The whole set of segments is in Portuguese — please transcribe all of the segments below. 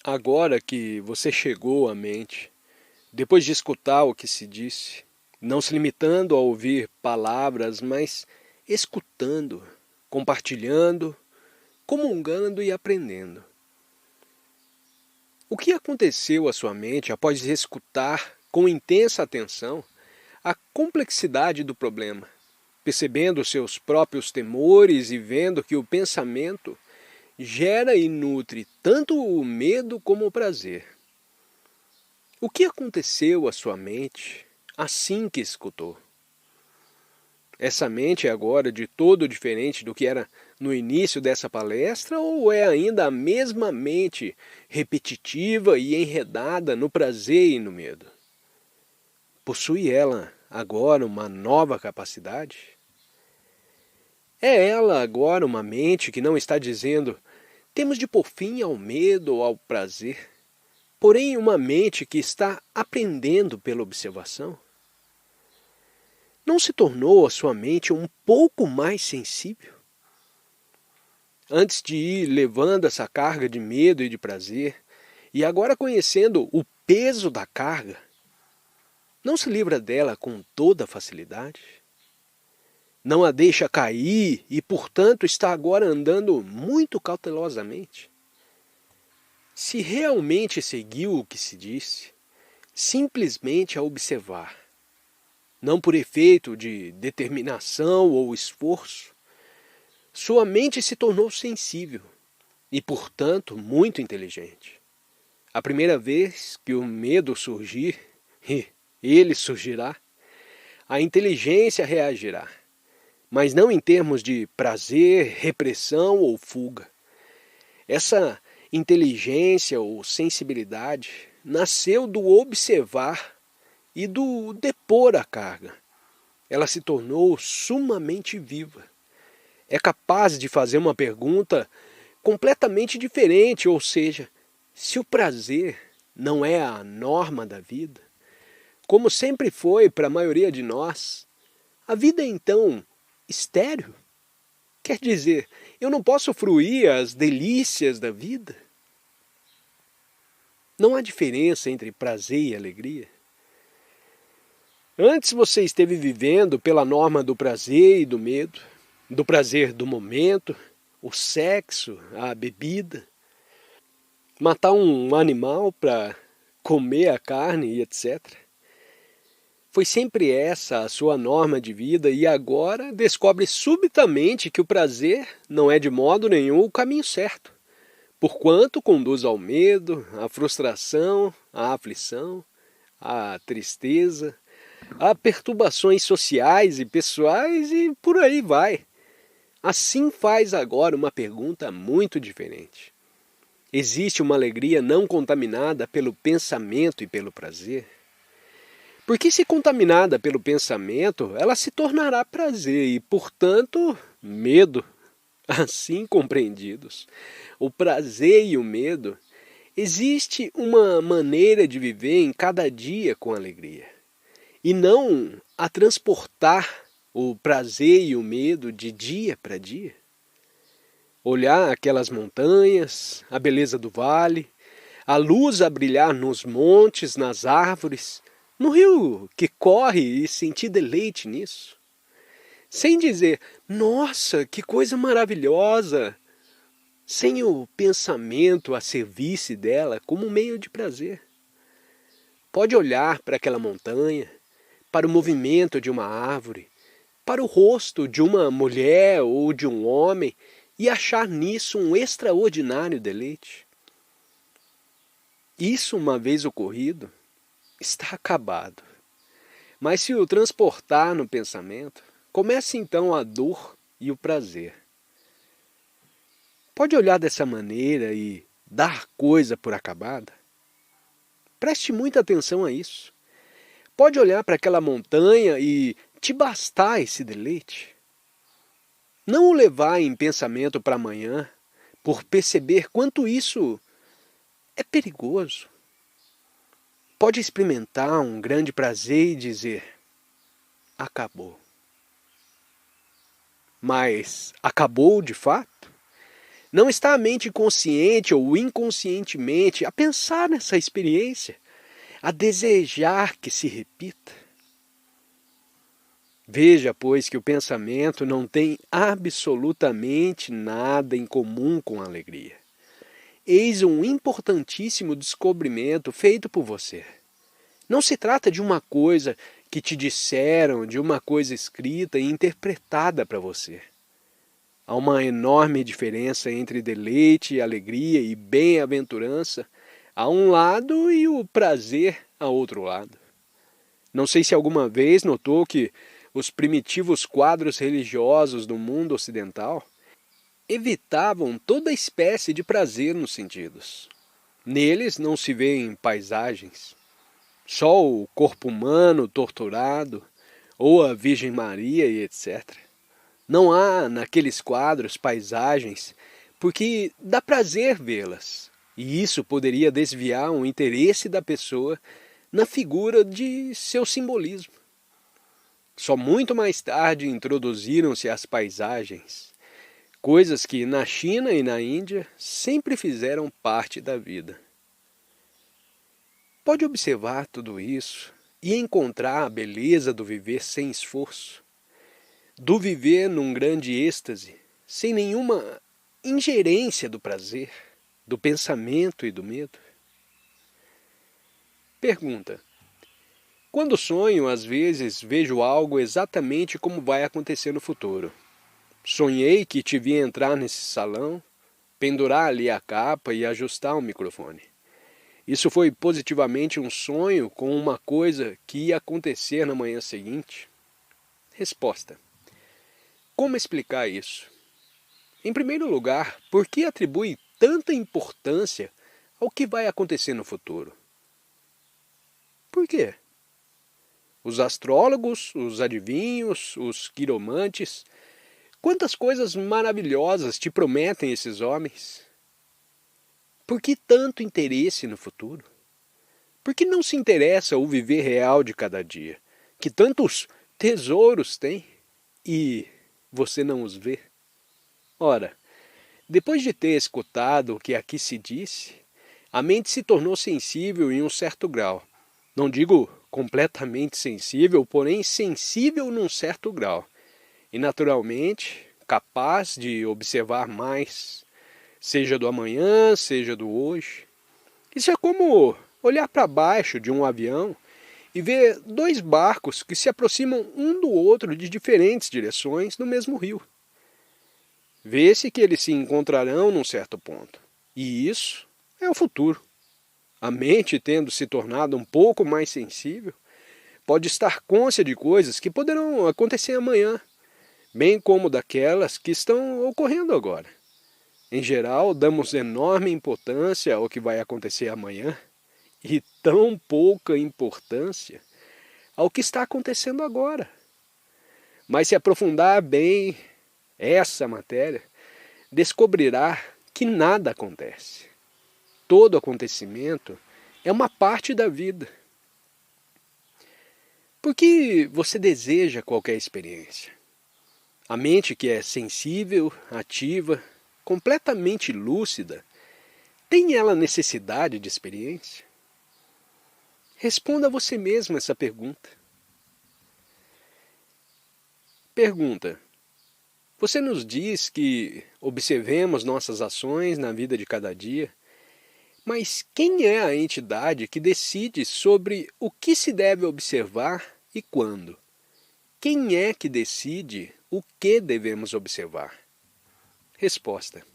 Agora que você chegou à mente, depois de escutar o que se disse, não se limitando a ouvir palavras, mas escutando, compartilhando, comungando e aprendendo. O que aconteceu à sua mente após escutar com intensa atenção a complexidade do problema, percebendo seus próprios temores e vendo que o pensamento gera e nutre tanto o medo como o prazer? O que aconteceu à sua mente assim que escutou? Essa mente é agora de todo diferente do que era no início dessa palestra ou é ainda a mesma mente repetitiva e enredada no prazer e no medo? Possui ela agora uma nova capacidade? É ela agora uma mente que não está dizendo temos de pôr fim ao medo ou ao prazer, porém uma mente que está aprendendo pela observação? Não se tornou a sua mente um pouco mais sensível? Antes de ir levando essa carga de medo e de prazer, e agora conhecendo o peso da carga, não se livra dela com toda facilidade? Não a deixa cair e, portanto, está agora andando muito cautelosamente? Se realmente seguiu o que se disse, simplesmente a observar, não por efeito de determinação ou esforço, sua mente se tornou sensível e, portanto, muito inteligente. A primeira vez que o medo surgir, e ele surgirá, a inteligência reagirá, mas não em termos de prazer, repressão ou fuga. Essa inteligência ou sensibilidade nasceu do observar e do depor a carga. Ela se tornou sumamente viva. É capaz de fazer uma pergunta completamente diferente, ou seja, se o prazer não é a norma da vida, como sempre foi para a maioria de nós, a vida é então estéril? Quer dizer, eu não posso fruir as delícias da vida? Não há diferença entre prazer e alegria? Antes você esteve vivendo pela norma do prazer e do medo, do prazer do momento, o sexo, a bebida, matar um animal para comer a carne e etc. Foi sempre essa a sua norma de vida e agora descobre subitamente que o prazer não é de modo nenhum o caminho certo, porquanto conduz ao medo, à frustração, à aflição, à tristeza, a perturbações sociais e pessoais e por aí vai. Assim faz agora uma pergunta muito diferente. Existe uma alegria não contaminada pelo pensamento e pelo prazer? Porque se contaminada pelo pensamento, ela se tornará prazer e, portanto, medo. Assim compreendidos, o prazer e o medo, existe uma maneira de viver em cada dia com alegria. E não a transportar o prazer e o medo de dia para dia. Olhar aquelas montanhas, a beleza do vale, a luz a brilhar nos montes, nas árvores, no rio que corre e sentir deleite nisso. Sem dizer, nossa, que coisa maravilhosa, sem o pensamento a serviço dela como um meio de prazer. Pode olhar para aquela montanha, para o movimento de uma árvore, para o rosto de uma mulher ou de um homem e achar nisso um extraordinário deleite. Isso, uma vez ocorrido, está acabado. Mas se o transportar no pensamento, começa então a dor e o prazer. Pode olhar dessa maneira e dar coisa por acabada? Preste muita atenção a isso. Pode olhar para aquela montanha e te bastar esse deleite? Não o levar em pensamento para amanhã, por perceber quanto isso é perigoso. Pode experimentar um grande prazer e dizer, acabou. Mas acabou de fato? Não está a mente consciente ou inconscientemente a pensar nessa experiência, a desejar que se repita? Veja, pois, que o pensamento não tem absolutamente nada em comum com a alegria. Eis um importantíssimo descobrimento feito por você. Não se trata de uma coisa que te disseram, de uma coisa escrita e interpretada para você. Há uma enorme diferença entre deleite, alegria e bem-aventurança a um lado e o prazer a outro lado. Não sei se alguma vez notou que os primitivos quadros religiosos do mundo ocidental evitavam toda espécie de prazer nos sentidos. Neles não se vêem paisagens, só o corpo humano torturado, ou a Virgem Maria e etc. Não há naqueles quadros paisagens, porque dá prazer vê-las, e isso poderia desviar o interesse da pessoa na figura de seu simbolismo. Só muito mais tarde introduziram-se as paisagens, coisas que na China e na Índia sempre fizeram parte da vida. Pode observar tudo isso e encontrar a beleza do viver sem esforço, do viver num grande êxtase, sem nenhuma ingerência do prazer, do pensamento e do medo. Pergunta: quando sonho, às vezes vejo algo exatamente como vai acontecer no futuro. Sonhei que te vi entrar nesse salão, pendurar ali a capa e ajustar o microfone. Isso foi positivamente um sonho com uma coisa que ia acontecer na manhã seguinte? Resposta: como explicar isso? Em primeiro lugar, por que atribui tanta importância ao que vai acontecer no futuro? Por quê? Os astrólogos, os adivinhos, os quiromantes, quantas coisas maravilhosas te prometem esses homens? Por que tanto interesse no futuro? Por que não se interessa o viver real de cada dia, que tantos tesouros tem, e você não os vê? Ora, depois de ter escutado o que aqui se disse, a mente se tornou sensível em um certo grau. Não digo completamente sensível, porém sensível num certo grau. E naturalmente capaz de observar mais, seja do amanhã, seja do hoje. Isso é como olhar para baixo de um avião e ver dois barcos que se aproximam um do outro de diferentes direções no mesmo rio. Vê-se que eles se encontrarão num certo ponto. E isso é o futuro. A mente, tendo se tornado um pouco mais sensível, pode estar cônscia de coisas que poderão acontecer amanhã, bem como daquelas que estão ocorrendo agora. Em geral, damos enorme importância ao que vai acontecer amanhã e tão pouca importância ao que está acontecendo agora. Mas se aprofundar bem essa matéria, descobrirá que nada acontece. Todo acontecimento é uma parte da vida. Por que você deseja qualquer experiência? A mente que é sensível, ativa, completamente lúcida, tem ela necessidade de experiência? Responda a você mesmo essa pergunta. Pergunta: você nos diz que observemos nossas ações na vida de cada dia, mas quem é a entidade que decide sobre o que se deve observar e quando? Quem é que decide o que devemos observar? Resposta: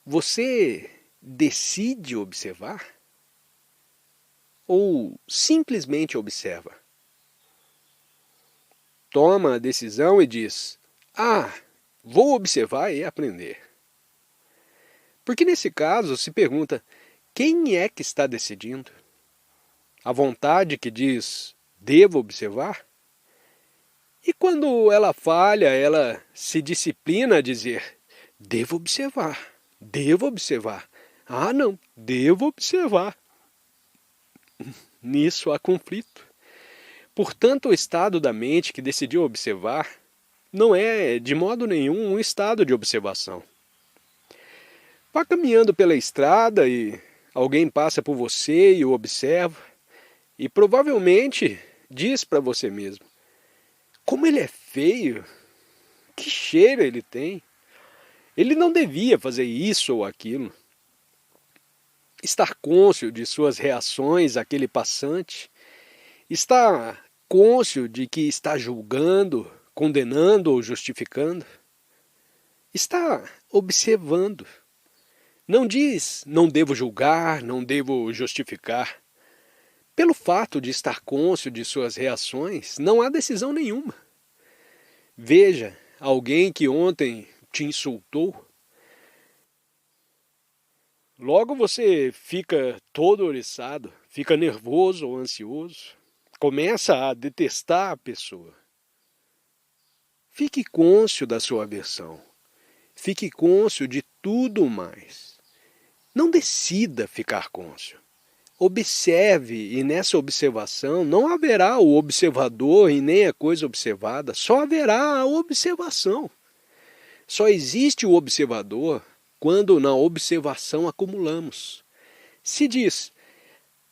você decide observar? Ou simplesmente observa? Toma a decisão e diz: ah, vou observar e aprender. Porque nesse caso se pergunta: quem é que está decidindo? A vontade que diz: devo observar? E quando ela falha, ela se disciplina a dizer: devo observar, devo observar. Ah, não, devo observar. Nisso há conflito. Portanto, o estado da mente que decidiu observar não é, de modo nenhum, um estado de observação. Vá caminhando pela estrada e alguém passa por você e o observa, e provavelmente diz para você mesmo: como ele é feio, que cheiro ele tem, ele não devia fazer isso ou aquilo. Estar cônscio de suas reações àquele passante, estar cônscio de que está julgando, condenando ou justificando, está observando. Não diz, não devo julgar, não devo justificar. Pelo fato de estar cônscio de suas reações, não há decisão nenhuma. Veja, alguém que ontem te insultou, logo você fica todo oriçado, fica nervoso ou ansioso, começa a detestar a pessoa. Fique cônscio da sua aversão, fique cônscio de tudo mais. Não decida ficar cônscio. Observe, e nessa observação não haverá o observador e nem a coisa observada, só haverá a observação. Só existe o observador quando na observação acumulamos. Se diz,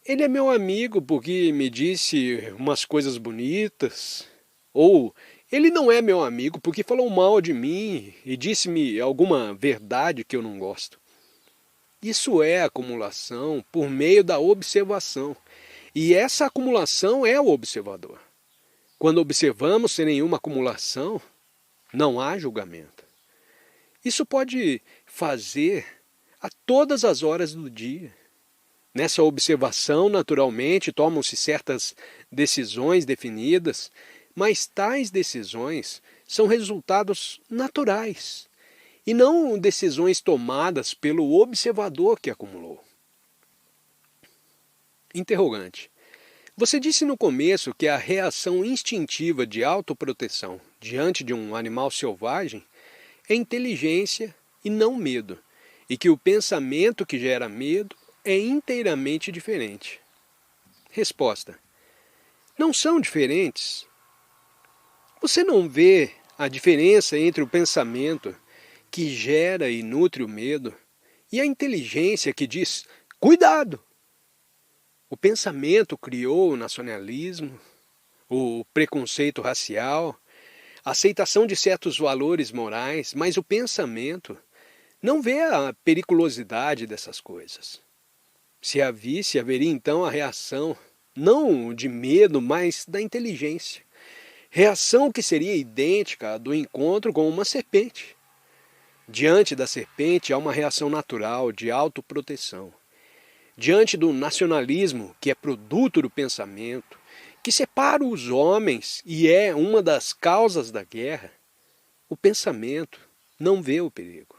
ele é meu amigo porque me disse umas coisas bonitas, ou ele não é meu amigo porque falou mal de mim e disse-me alguma verdade que eu não gosto. Isso é acumulação por meio da observação. E essa acumulação é o observador. Quando observamos sem nenhuma acumulação, não há julgamento. Isso pode fazer a todas as horas do dia. Nessa observação, naturalmente, tomam-se certas decisões definidas, mas tais decisões são resultados naturais e não decisões tomadas pelo observador que acumulou. Interrogante. Você disse no começo que a reação instintiva de autoproteção diante de um animal selvagem é inteligência e não medo, e que o pensamento que gera medo é inteiramente diferente. Resposta. Não são diferentes. Você não vê a diferença entre o pensamento que gera e nutre o medo e a inteligência que diz, cuidado! O pensamento criou o nacionalismo, o preconceito racial, a aceitação de certos valores morais, mas o pensamento não vê a periculosidade dessas coisas. Se a visse, haveria então a reação, não de medo, mas da inteligência. Reação que seria idêntica à do encontro com uma serpente. Diante da serpente há uma reação natural de autoproteção. Diante do nacionalismo, que é produto do pensamento, que separa os homens e é uma das causas da guerra, o pensamento não vê o perigo.